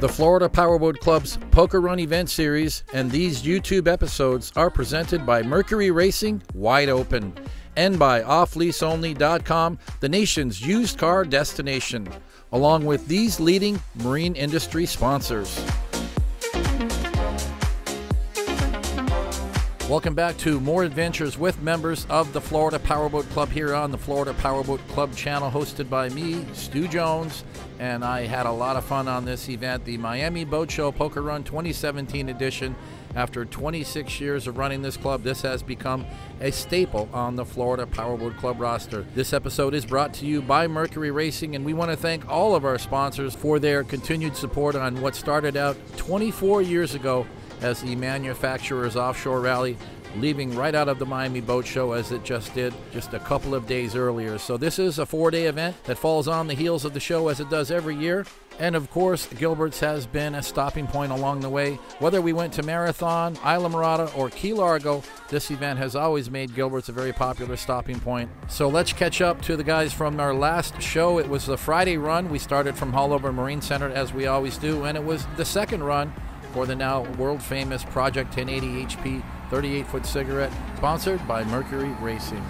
The Florida Powerboat Club's Poker Run event series and these YouTube episodes are presented by Mercury Racing Wide Open and by OffLeaseOnly.com, the nation's used car destination, along with these leading marine industry sponsors. Welcome back to more adventures with members of the Florida Powerboat Club here on the Florida Powerboat Club channel, hosted by me, Stu Jones, and I had a lot of fun on this event, the Miami Boat Show Poker Run 2017 edition. After 26 years of running this club, this has become a staple on the Florida Powerboat Club roster. This episode is brought to you by Mercury Racing, and we want to thank all of our sponsors for their continued support on what started out 24 years ago as the manufacturer's offshore rally, leaving right out of the Miami Boat Show as it just did just a couple of days earlier. So this is a 4-day event that falls on the heels of the show, as it does every year. And of course, Gilbert's has been a stopping point along the way. Whether we went to Marathon, Islamorada, or Key Largo, this event has always made Gilbert's a very popular stopping point. So let's catch up to the guys from our last show. It was the Friday run. We started from Haulover Marine Center, as we always do, and it was the second run for the now world-famous Project 1080 HP 38-foot cigarette, sponsored by Mercury Racing.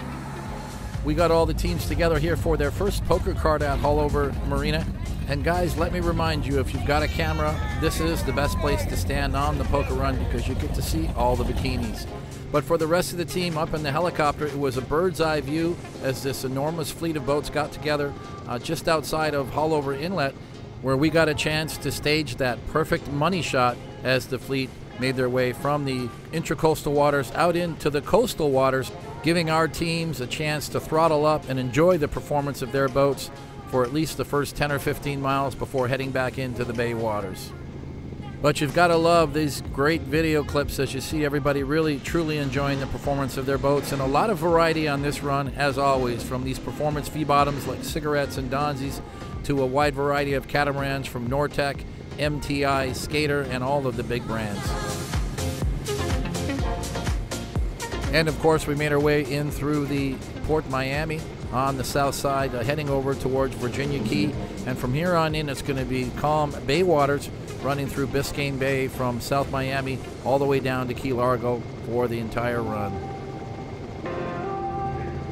We got all the teams together here for their first poker card at Haulover Marina. And guys, let me remind you, if you've got a camera, this is the best place to stand on the poker run because you get to see all the bikinis. But for the rest of the team up in the helicopter, it was a bird's eye view as this enormous fleet of boats got together just outside of Haulover Inlet, where we got a chance to stage that perfect money shot as the fleet made their way from the intracoastal waters out into the coastal waters, giving our teams a chance to throttle up and enjoy the performance of their boats for at least the first 10 or 15 miles before heading back into the bay waters. But you've got to love these great video clips as you see everybody really truly enjoying the performance of their boats, and a lot of variety on this run as always, from these performance V-bottoms like Cigarettes and Donzies to a wide variety of catamarans from Nortec, MTI, Skater, and all of the big brands. And of course, we made our way in through the Port Miami on the south side, heading over towards Virginia Key. And from here on in, it's going to be calm bay waters running through Biscayne Bay from South Miami all the way down to Key Largo for the entire run.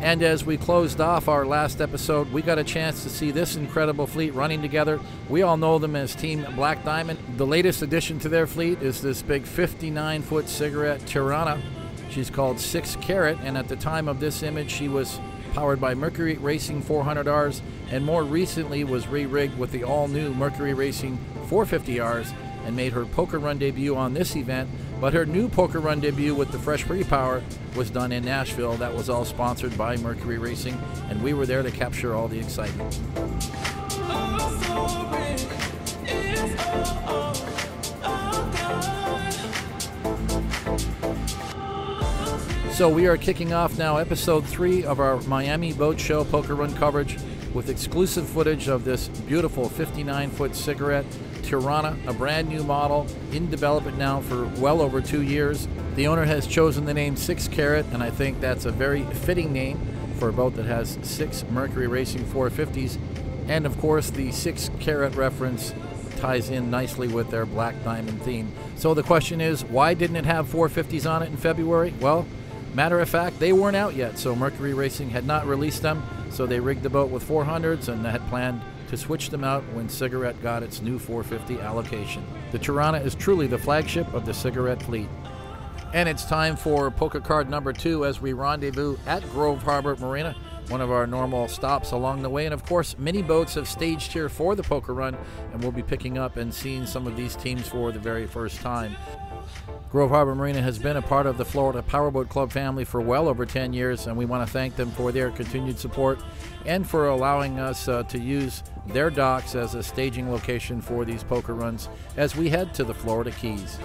And as we closed off our last episode, we got a chance to see this incredible fleet running together. We all know them as Team Black Diamond. The latest addition to their fleet is this big 59-foot cigarette Tirana. She's called 6 Carat, and at the time of this image, she was powered by Mercury Racing 400Rs, and more recently was re-rigged with the all-new Mercury Racing 450Rs and made her poker run debut on this event. But her new poker run debut with the fresh pre-power was done in Nashville. That was all sponsored by Mercury Racing, and we were there to capture all the excitement. So we are kicking off now episode 3 of our Miami Boat Show Poker Run coverage with exclusive footage of this beautiful 59-foot cigarette Tirana, a brand new model in development now for well over 2 years. The owner has chosen the name 6 Carat, and I think that's a very fitting name for a boat that has 6 Mercury Racing 450s. And of course, the 6 Carat reference ties in nicely with their Black Diamond theme. So the question is, why didn't it have 450s on it in February? Well, matter of fact, they weren't out yet, so Mercury Racing had not released them, so they rigged the boat with 400s and had planned to switch them out when Cigarette got its new 450 allocation. The Tirana is truly the flagship of the Cigarette fleet. And it's time for poker card number 2 as we rendezvous at Grove Harbor Marina, one of our normal stops along the way. And of course, many boats have staged here for the poker run, and we'll be picking up and seeing some of these teams for the very first time. Grove Harbor Marina has been a part of the Florida Powerboat Club family for well over 10 years, and we want to thank them for their continued support and for allowing us to use their docks as a staging location for these poker runs as we head to the Florida Keys.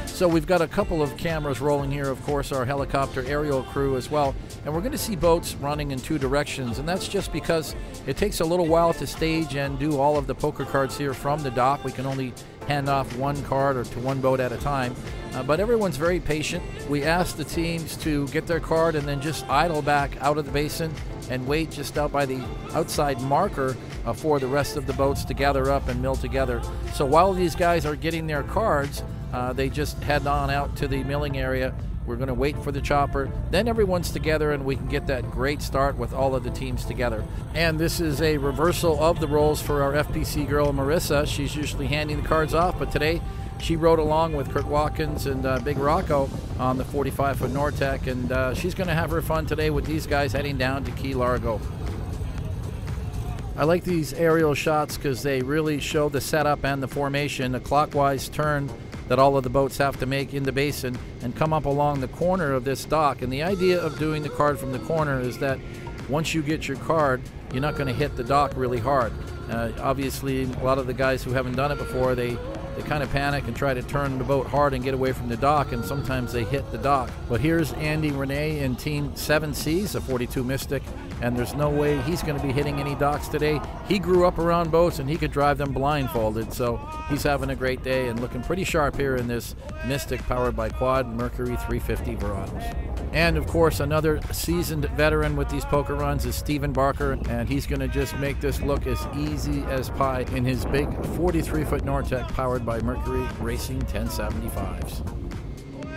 So we've got a couple of cameras rolling here, of course, our helicopter aerial crew as well. And we're going to see boats running in 2 directions, and that's just because it takes a little while to stage and do all of the poker cards here from the dock. We can only hand off 1 card or to 1 boat at a time. but everyone's very patient. We asked the teams to get their card and then just idle back out of the basin and wait just out by the outside marker for the rest of the boats to gather up and mill together. So while these guys are getting their cards, they just head on out to the milling area. We're going to wait for the chopper. Then everyone's together and we can get that great start with all of the teams together. And this is a reversal of the roles for our FPC girl, Marissa. She's usually handing the cards off, but today she rode along with Kurt Watkins and Big Rocco on the 45-foot Nortec, and she's going to have her fun today with these guys heading down to Key Largo. I like these aerial shots because they really show the setup and the formation, the clockwise turn that all of the boats have to make in the basin and come up along the corner of this dock. And the idea of doing the card from the corner is that once you get your card, you're not going to hit the dock really hard. Obviously, a lot of the guys who haven't done it before, they kind of panic and try to turn the boat hard and get away from the dock, and sometimes they hit the dock. But here's Andy Renee in Team 7Cs, a 42 Mystic, and there's no way he's going to be hitting any docks today. He grew up around boats and he could drive them blindfolded, so he's having a great day and looking pretty sharp here in this Mystic powered by Quad Mercury 350 Verados. And of course, another seasoned veteran with these poker runs is Stephen Barker, and he's going to just make this look as easy as pie in his big 43-foot Nortec powered by Mercury Racing 1075s.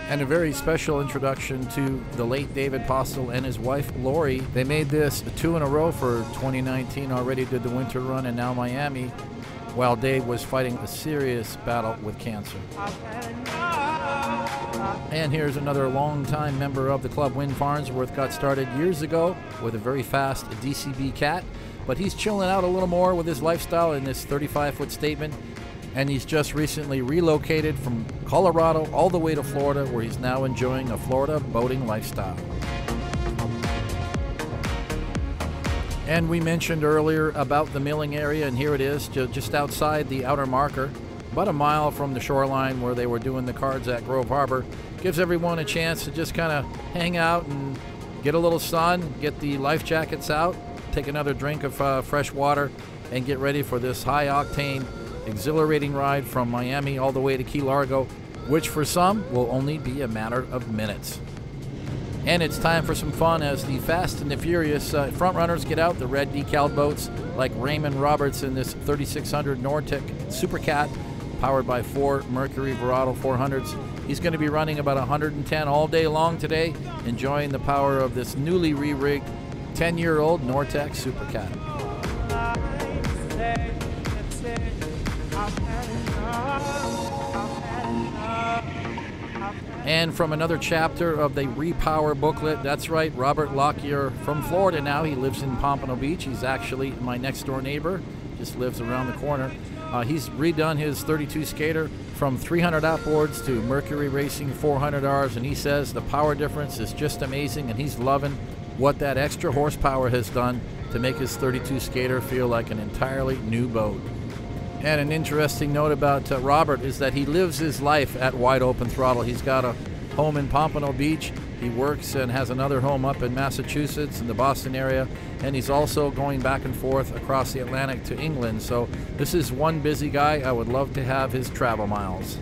And a very special introduction to the late David Postel and his wife Lori. They made this 2 in a row for 2019, already did the winter run and now Miami, while Dave was fighting a serious battle with cancer. And here's another longtime member of the club. Win Farnsworth got started years ago with a very fast DCB Cat, but he's chilling out a little more with his lifestyle in this 35-foot statement, and he's just recently relocated from Colorado all the way to Florida, where he's now enjoying a Florida boating lifestyle. And we mentioned earlier about the milling area, and here it is, just outside the outer marker, about a mile from the shoreline where they were doing the cards at Grove Harbor. Gives everyone a chance to just kind of hang out and get a little sun, get the life jackets out, take another drink of fresh water, and get ready for this high-octane, exhilarating ride from Miami all the way to Key Largo, which for some will only be a matter of minutes. And it's time for some fun as the Fast and the Furious front runners get out the red decal boats like Raymond Roberts in this 3600 Nortec Super Cat powered by 4 Mercury Verado 400s. He's going to be running about 110 all day long today, enjoying the power of this newly re-rigged 10-year-old Nortec Super Cat. And from another chapter of the Repower booklet, that's right, Robert Lockyer from Florida now. He lives in Pompano Beach. He's actually my next door neighbor, just lives around the corner. He's redone his 32 skater from 300 outboards to Mercury Racing 400Rs, and he says the power difference is just amazing, and he's loving what that extra horsepower has done to make his 32 skater feel like an entirely new boat. And an interesting note about Robert is that he lives his life at Wide Open Throttle. He's got a home in Pompano Beach. He works and has another home up in Massachusetts in the Boston area, and he's also going back and forth across the Atlantic to England. So this is one busy guy. I would love to have his travel miles.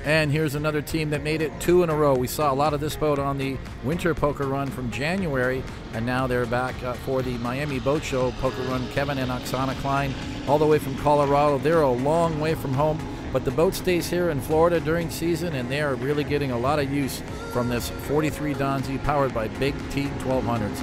And here's another team that made it 2 in a row. We saw a lot of this boat on the winter poker run from January, and now they're back for the Miami Boat Show poker run. Kevin and Oksana Klein, all the way from Colorado. They're a long way from home, but the boat stays here in Florida during season, and they are really getting a lot of use from this 43 Donzi powered by Big T 1200s.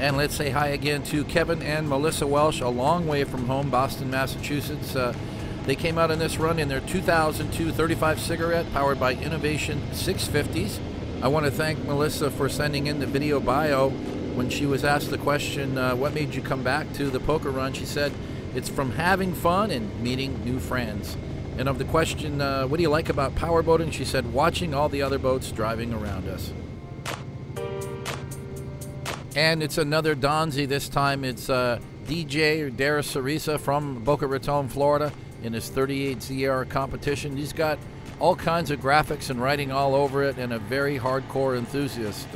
And let's say hi again to Kevin and Melissa Welsh, a long way from home, Boston, Massachusetts. They came out on this run in their 2002 35 cigarette powered by Innovation 650s. I want to thank Melissa for sending in the video bio. When she was asked the question, what made you come back to the poker run, she said, it's from having fun and meeting new friends. And of the question, what do you like about powerboating, she said, watching all the other boats driving around us. And it's another Donzi. This time it's DJ Darius Cerisa from Boca Raton, Florida, in his 38 ZR competition. He's got all kinds of graphics and writing all over it, and a very hardcore enthusiast.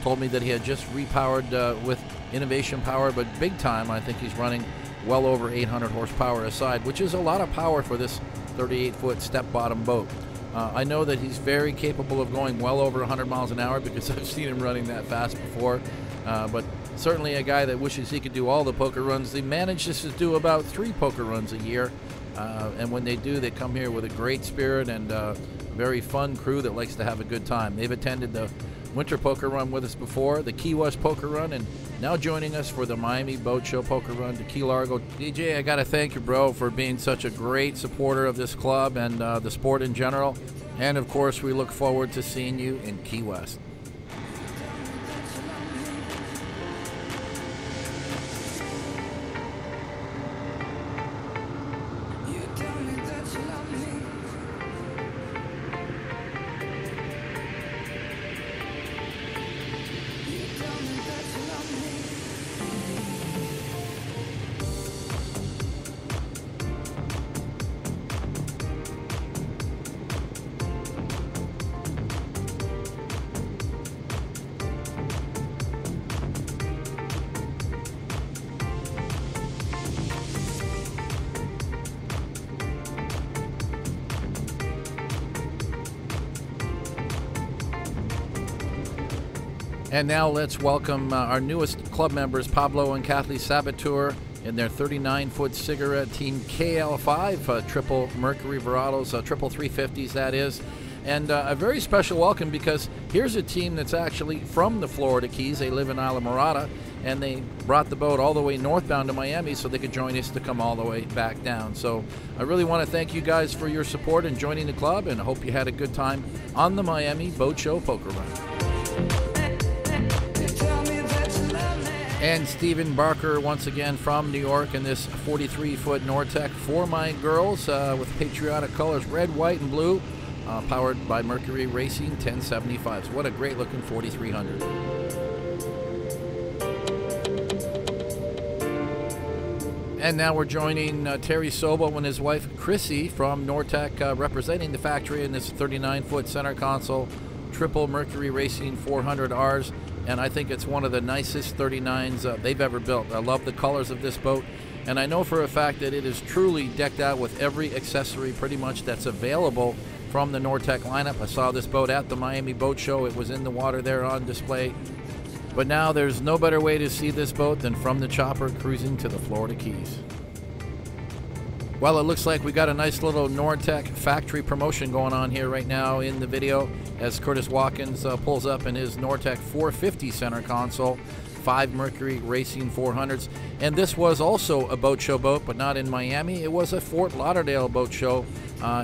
Told me that he had just repowered with Innovation Power, but big time. I think he's running well over 800 horsepower aside, which is a lot of power for this 38-foot step-bottom boat. I know that he's very capable of going well over 100 miles an hour because I've seen him running that fast before. But certainly a guy that wishes he could do all the poker runs. They manage just to do about 3 poker runs a year. And when they do, they come here with a great spirit and a very fun crew that likes to have a good time. They've attended the Winter Poker Run with us before, the Key West Poker Run, and now joining us for the Miami Boat Show Poker Run to Key Largo. DJ, I got to thank you, bro, for being such a great supporter of this club and the sport in general. And, of course, we look forward to seeing you in Key West. And now let's welcome our newest club members, Pablo and Kathleen Saboteur, in their 39-foot cigarette team KL5, triple Mercury Verados, triple 350s that is. And a very special welcome because here's a team that's actually from the Florida Keys. They live in Islamorada, and they brought the boat all the way northbound to Miami so they could join us to come all the way back down. So I really want to thank you guys for your support and joining the club, and I hope you had a good time on the Miami Boat Show Poker Run. And Stephen Barker once again from New York in this 43-foot Nortec for my girls with patriotic colors, red, white, and blue, powered by Mercury Racing 1075s. What a great looking 4300. And now we're joining Terry Sobo and his wife Chrissy from Nortec, representing the factory in this 39-foot center console triple Mercury Racing 400Rs. And I think it's one of the nicest 39s they've ever built. I love the colors of this boat, and I know for a fact that it is truly decked out with every accessory pretty much that's available from the Nortec lineup. I saw this boat at the Miami Boat Show. It was in the water there on display. But now there's no better way to see this boat than from the chopper cruising to the Florida Keys. Well, it looks like we got a nice little Nortec factory promotion going on here right now in the video as Curtis Watkins pulls up in his Nortec 450 center console, 5 Mercury Racing 400s. And this was also a boat show boat, but not in Miami. It was a Fort Lauderdale boat show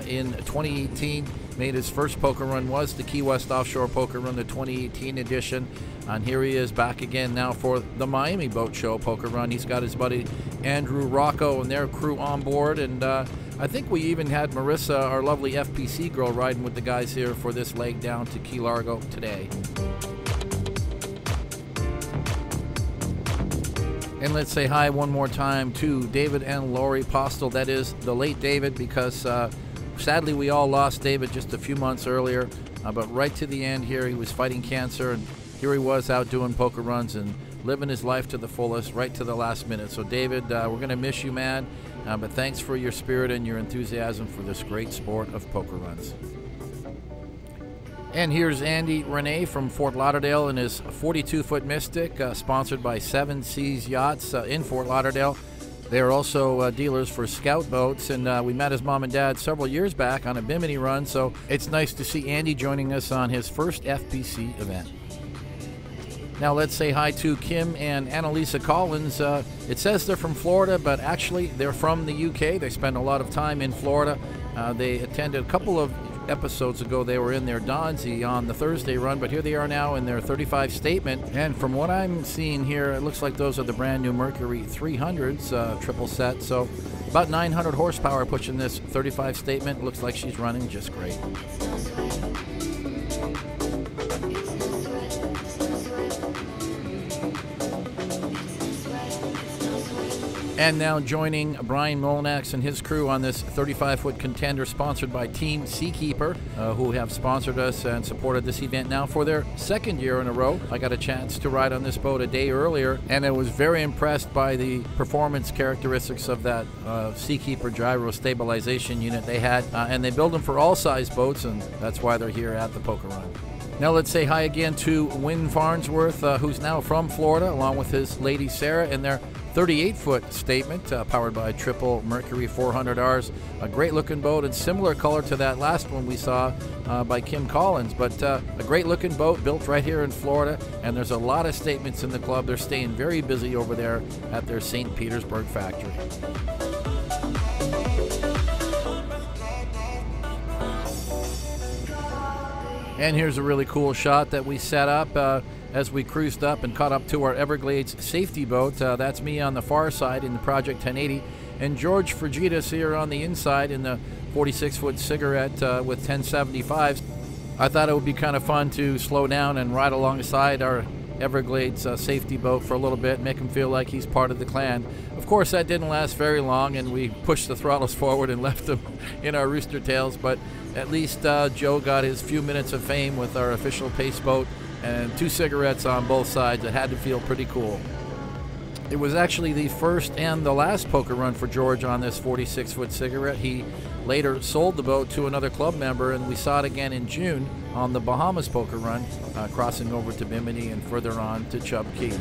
in 2018. Made his first poker run was the Key West Offshore Poker Run, the 2018 edition. And here he is back again now for the Miami Boat Show Poker Run. He's got his buddy Andrew Rocco and their crew on board. And I think we even had Marissa, our lovely FPC girl, riding with the guys here for this leg down to Key Largo today. And let's say hi one more time to David and Lori Postel. That is the late David, because sadly we all lost David just a few months earlier. But right to the end here, he was fighting cancer, and here he was out doing poker runs and living his life to the fullest right to the last minute. So David, we're going to miss you, man. But thanks for your spirit and your enthusiasm for this great sport of poker runs. And here's Andy Renee from Fort Lauderdale in his 42-foot Mystic, sponsored by Seven Seas Yachts in Fort Lauderdale. They are also dealers for Scout boats, and we met his mom and dad several years back on a Bimini run, so it's nice to see Andy joining us on his first FPC event. Now let's say hi to Kim and Annalisa Collins. It says they're from Florida, but actually they're from the UK. They spend a lot of time in Florida. They attended a couple of episodes ago. They were in their Donsey on the Thursday run, but here they are now in their 35 statement. And from what I'm seeing here, it looks like those are the brand new Mercury 300s, triple set. So about 900 horsepower pushing this 35 statement. Looks like she's running just great. And now joining Brian Molinax and his crew on this 35-foot contender sponsored by Team Seakeeper, who have sponsored us and supported this event now for their second year in a row. I got a chance to ride on this boat a day earlier, and I was very impressed by the performance characteristics of that Seakeeper gyro stabilization unit they had. And they build them for all size boats, and that's why they're here at the Poker Run. Now let's say hi again to Win Farnsworth, who's now from Florida, along with his lady Sarah, in their 38-foot statement, powered by triple Mercury 400Rs. A great-looking boat and similar color to that last one we saw by Kim Collins. But a great-looking boat built right here in Florida, and there's a lot of statements in the club. They're staying very busy over there at their St. Petersburg factory. And here's a really cool shot that we set up as we cruised up and caught up to our Everglades safety boat. That's me on the far side in the Project 1080, and George Frigidas here on the inside in the 46-foot cigarette with 1075s. I thought it would be kind of fun to slow down and ride alongside our Everglades safety boat for a little bit, make him feel like he's part of the clan. Of course, that didn't last very long, and we pushed the throttles forward and left him in our rooster tails, but at least Joe got his few minutes of fame with our official pace boat and 2 cigarettes on both sides. It had to feel pretty cool. It was actually the first and the last poker run for George on this 46-foot cigarette. He later sold the boat to another club member, and we saw it again in June on the Bahamas poker run, crossing over to Bimini and further on to Chub Key.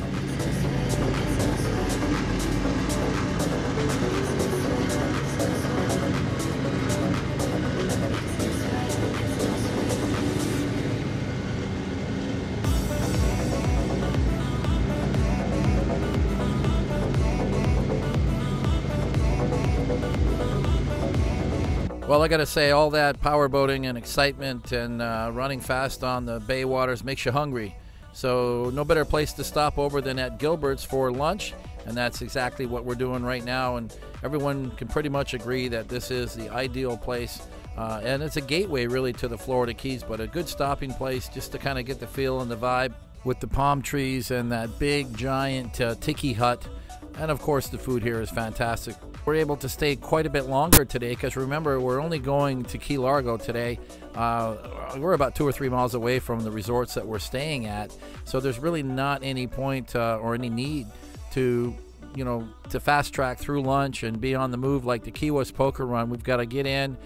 Well, I got to say, all that power boating and excitement and running fast on the bay waters makes you hungry. So no better place to stop over than at Gilbert's for lunch, and that's exactly what we're doing right now. And everyone can pretty much agree that this is the ideal place. And it's a gateway, really, to the Florida Keys, but a good stopping place just to kind of get the feel and the vibe with the palm trees and that big, giant tiki hut. And, of course, the food here is fantastic. We're able to stay quite a bit longer today because, remember, we're only going to Key Largo today. We're about 2 or 3 miles away from the resorts that we're staying at. So there's really not any point or any need to, to fast track through lunch and be on the move like the Key West Poker Run. We've got to get in,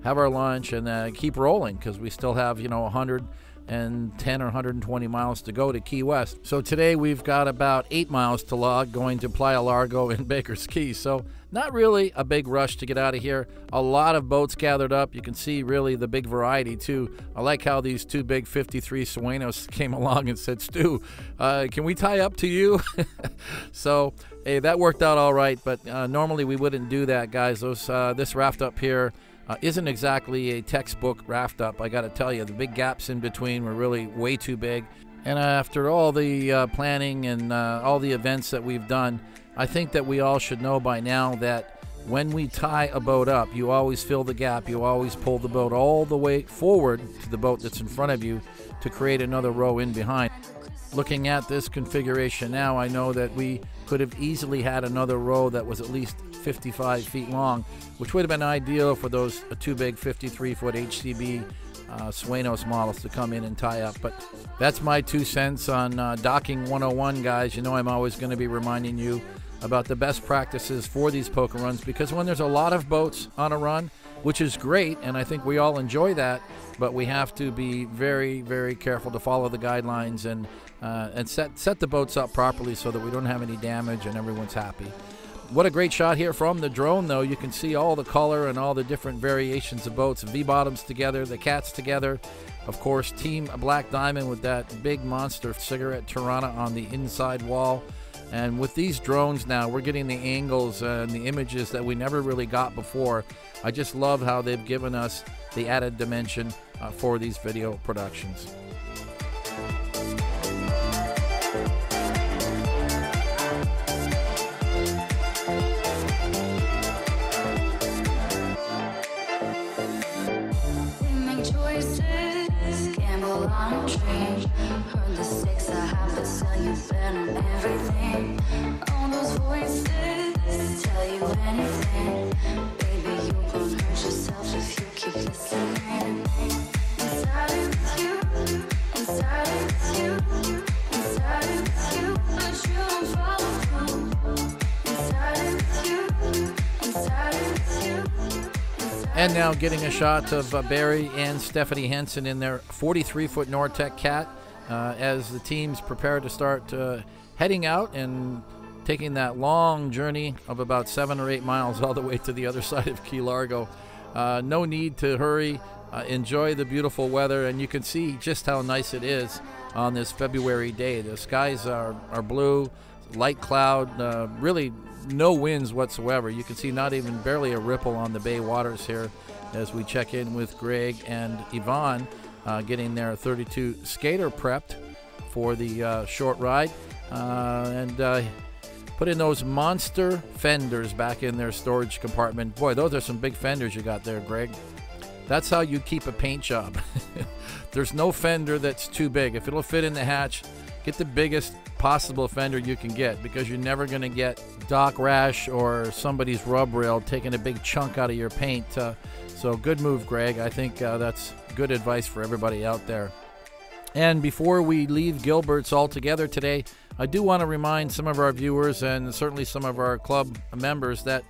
have our lunch, and keep rolling because we still have, 110 or 120 miles to go to Key West. So today we've got about 8 miles to log going to Playa Largo and Baker's Key. So not really a big rush to get out of here. A lot of boats gathered up. You can see really the big variety too. I like how these 2 big 53 Suenos came along and said, Stu, can we tie up to you? So hey, that worked out all right, but normally we wouldn't do that, guys. This raft up here isn't exactly a textbook raft up. I got to tell you, the big gaps in between were really way too big. And after all the planning and all the events that we've done, I think that we all should know by now that when we tie a boat up, you always fill the gap. You always pull the boat all the way forward to the boat that's in front of you to create another row in behind. Looking at this configuration now, I know that we could have easily had another row that was at least 55 feet long, which would have been ideal for those 2 big 53-foot HCB Suenos models to come in and tie up. But that's my 2 cents on docking 101, guys. I'm always going to be reminding you about the best practices for these poker runs, because when there's a lot of boats on a run, which is great, and I think we all enjoy that, but we have to be very, very careful to follow the guidelines and set the boats up properly so that we don't have any damage and everyone's happy. What a great shot here from the drone, though. You can see all the color and all the different variations of boats. V-bottoms together, the cats together. Of course, Team Black Diamond with that big monster cigarette Tirana on the inside wall. And with these drones now, we're getting the angles and the images that we never really got before. I just love how they've given us the added dimension for these video productions. Heard the six I have to sell you better everything. All those voices tell you anything. Baby, you gon' hurt yourself if you keep listening. Inside with you, inside with you, inside with you, but you don't follow through. Inside with you, inside with you. And now getting a shot of Barry and Stephanie Henson in their 43-foot Nortec Cat as the teams prepare to start heading out and taking that long journey of about 7 or 8 miles all the way to the other side of Key Largo. No need to hurry. Enjoy the beautiful weather, and you can see just how nice it is on this February day. The skies are blue, light cloud, really no winds whatsoever. You can see not even barely a ripple on the bay waters here as we check in with Greg and Yvonne, getting their 32 skater prepped for the short ride, and putting those monster fenders back in their storage compartment. Boy, those are some big fenders you got there, Greg. That's how you keep a paint job. There's no fender that's too big. If it'll fit in the hatch, get the biggest possible fender you can get, because you're never going to get dock rash or somebody's rub rail taking a big chunk out of your paint. So good move, Greg. I think that's good advice for everybody out there. And before we leave Gilbert's altogether today, I do want to remind some of our viewers and certainly some of our club members that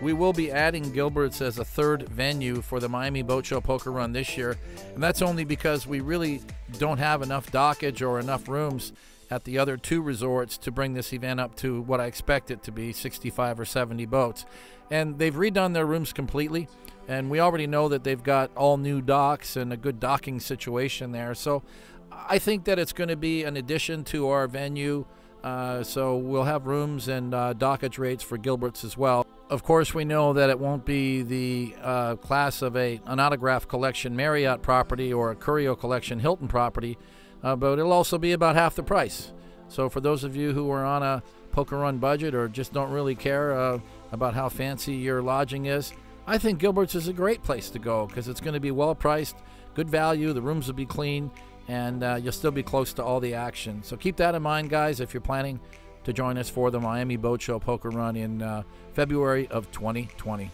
we will be adding Gilbert's as a third venue for the Miami Boat Show Poker Run this year. And that's only because we really don't have enough dockage or enough rooms at the other 2 resorts to bring this event up to what I expect it to be, 65 or 70 boats. And they've redone their rooms completely, and we already know that they've got all new docks and a good docking situation there. So I think that it's going to be an addition to our venue. So we'll have rooms and dockage rates for Gilbert's as well. Of course, we know that it won't be the class of an Autograph Collection Marriott property or a Curio Collection Hilton property, but it'll also be about half the price. So for those of you who are on a poker run budget or just don't really care about how fancy your lodging is, I think Gilbert's is a great place to go, because it's going to be well priced, good value, the rooms will be clean, and you'll still be close to all the action. So keep that in mind, guys, if you're planning to join us for the Miami Boat Show Poker Run in February of 2020.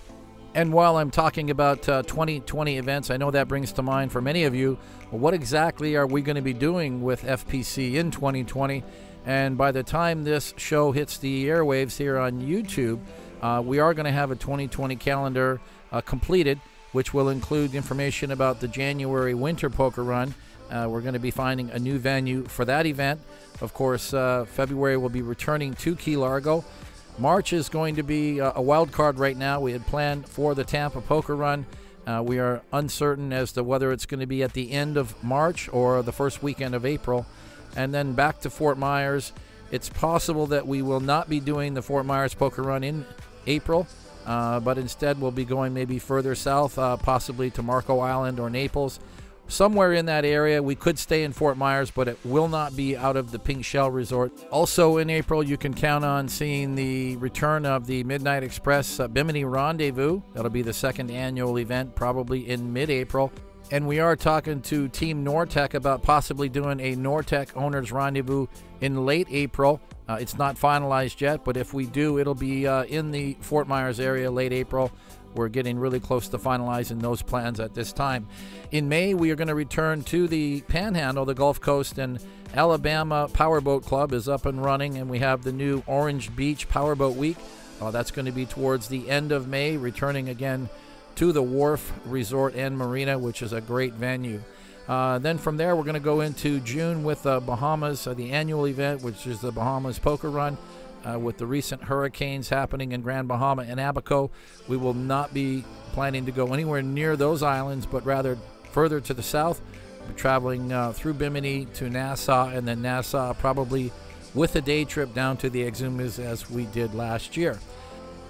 And while I'm talking about 2020 events, I know that brings to mind for many of you, well, what exactly are we going to be doing with FPC in 2020? And by the time this show hits the airwaves here on YouTube, we are going to have a 2020 calendar completed, which will include information about the January Winter Poker Run. We're going to be finding a new venue for that event. Of course, February will be returning to Key Largo. March is going to be a wild card right now. We had planned for the Tampa Poker Run. We are uncertain as to whether it's going to be at the end of March or the first weekend of April. And then back to Fort Myers. It's possible that we will not be doing the Fort Myers Poker Run in April, but instead we'll be going maybe further south, possibly to Marco Island or Naples. Somewhere in that area. We could stay in Fort Myers, but it will not be out of the Pink Shell Resort. Also in April, you can count on seeing the return of the Midnight Express Bimini Rendezvous. That'll be the 2nd annual event, probably in mid-April. And we are talking to Team Nortec about possibly doing a Nortec Owners Rendezvous in late April. It's not finalized yet, but if we do, it'll be in the Fort Myers area late April. We're getting really close to finalizing those plans at this time. In May, we are going to return to the Panhandle, the Gulf Coast, and Alabama Powerboat Club is up and running, and we have the new Orange Beach Powerboat Week. That's going to be towards the end of May, returning again to the Wharf Resort and Marina, which is a great venue. Then from there, we're going to go into June with Bahamas, the annual event, which is the Bahamas Poker Run. with the recent hurricanes happening in Grand Bahama and Abaco, we will not be planning to go anywhere near those islands, but rather further to the south. We're traveling through Bimini to Nassau, and then Nassau probably with a day trip down to the Exumas as we did last year.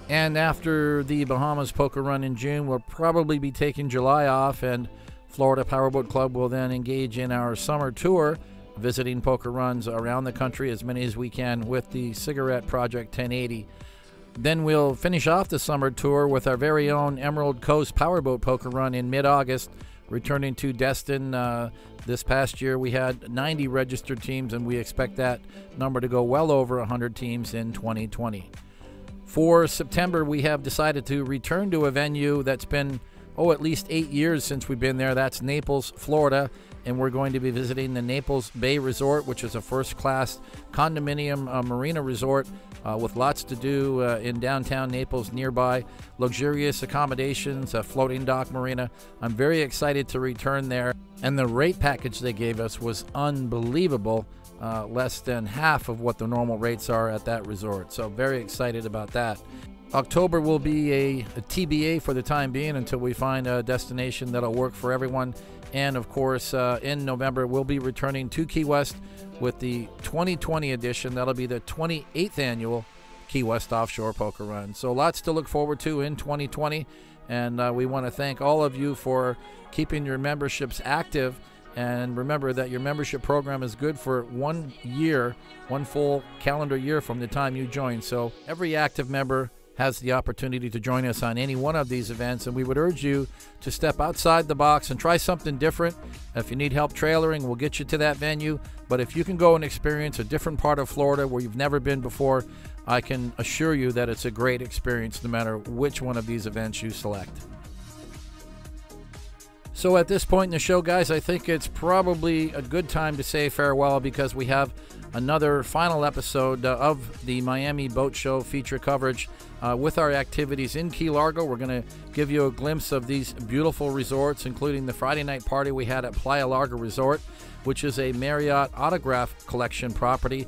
And after the Bahamas Poker Run in June, we'll probably be taking July off, and Florida Powerboat Club will then engage in our summer tour, visiting poker runs around the country, as many as we can, with the Cigarette Project 1080. Then we'll finish off the summer tour with our very own Emerald Coast Powerboat Poker Run in mid-August, returning to Destin. This past year we had 90 registered teams, and we expect that number to go well over 100 teams in 2020. For September, we have decided to return to a venue that's been, at least 8 years since we've been there. That's Naples, Florida, and we're going to be visiting the Naples Bay Resort, which is a first-class condominium marina resort with lots to do in downtown Naples nearby, luxurious accommodations, a floating dock marina. I'm very excited to return there, and the rate package they gave us was unbelievable. Less than half of what the normal rates are at that resort. So very excited about that. October will be a TBA for the time being until we find a destination that'll work for everyone. And of course, in November, we'll be returning to Key West with the 2020 edition. That'll be the 28th annual Key West Offshore Poker Run. So lots to look forward to in 2020. And we want to thank all of you for keeping your memberships active. And remember that your membership program is good for 1 year, one full calendar year from the time you join. So every active member has the opportunity to join us on any one of these events, and we would urge you to step outside the box and try something different. If you need help trailering, we'll get you to that venue. But if you can go and experience a different part of Florida where you've never been before, I can assure you that it's a great experience no matter which one of these events you select. So at this point in the show, guys, I think it's probably a good time to say farewell, because we have another final episode of the Miami Boat Show feature coverage with our activities in Key Largo. We're going to give you a glimpse of these beautiful resorts, including the Friday night party we had at Playa Larga Resort, which is a Marriott Autograph Collection property.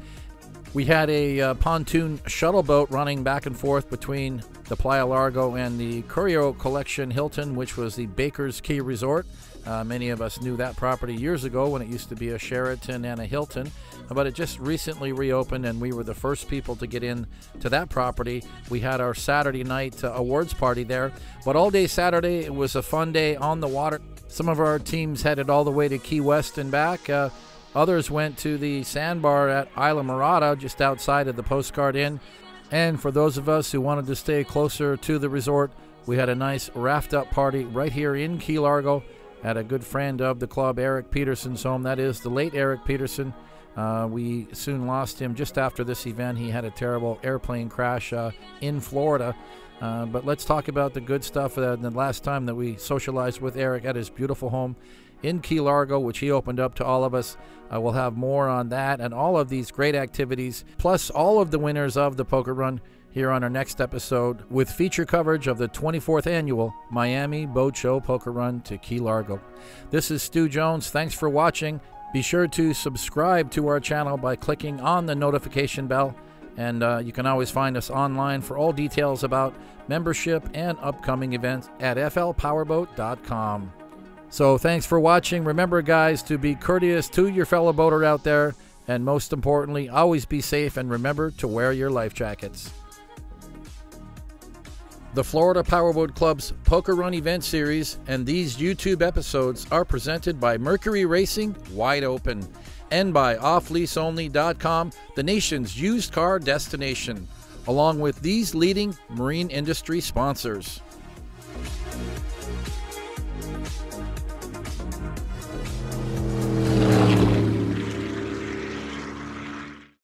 We had a pontoon shuttle boat running back and forth between the Playa Largo and the Curio Collection Hilton, which was the Baker's Key Resort. Many of us knew that property years ago when it used to be a Sheraton and a Hilton, but it just recently reopened, and we were the first people to get in to that property. We had our Saturday night awards party there, but all day Saturday it was a fun day on the water. Some of our teams headed all the way to Key West and back. Others went to the sandbar at Isla Mirada, just outside of the Postcard Inn. And for those of us who wanted to stay closer to the resort, we had a nice raft-up party right here in Key Largo at a good friend of the club, Eric Peterson's home. That is the late Eric Peterson. We soon lost him just after this event. He had a terrible airplane crash in Florida. But let's talk about the good stuff. The last time that we socialized with Eric at his beautiful home in Key Largo, which he opened up to all of us. We'll have more on that and all of these great activities, plus all of the winners of the Poker Run here on our next episode, with feature coverage of the 24th annual Miami Boat Show Poker Run to Key Largo. This is Stu Jones. Thanks for watching. Be sure to subscribe to our channel by clicking on the notification bell, and you can always find us online for all details about membership and upcoming events at flpowerboat.com. So thanks for watching. Remember, guys, to be courteous to your fellow boater out there, and most importantly, always be safe, and remember to wear your life jackets. The Florida Powerboat Club's Poker Run event series and these YouTube episodes are presented by Mercury Racing Wide Open and by OffLeaseOnly.com, the nation's used car destination, along with these leading marine industry sponsors.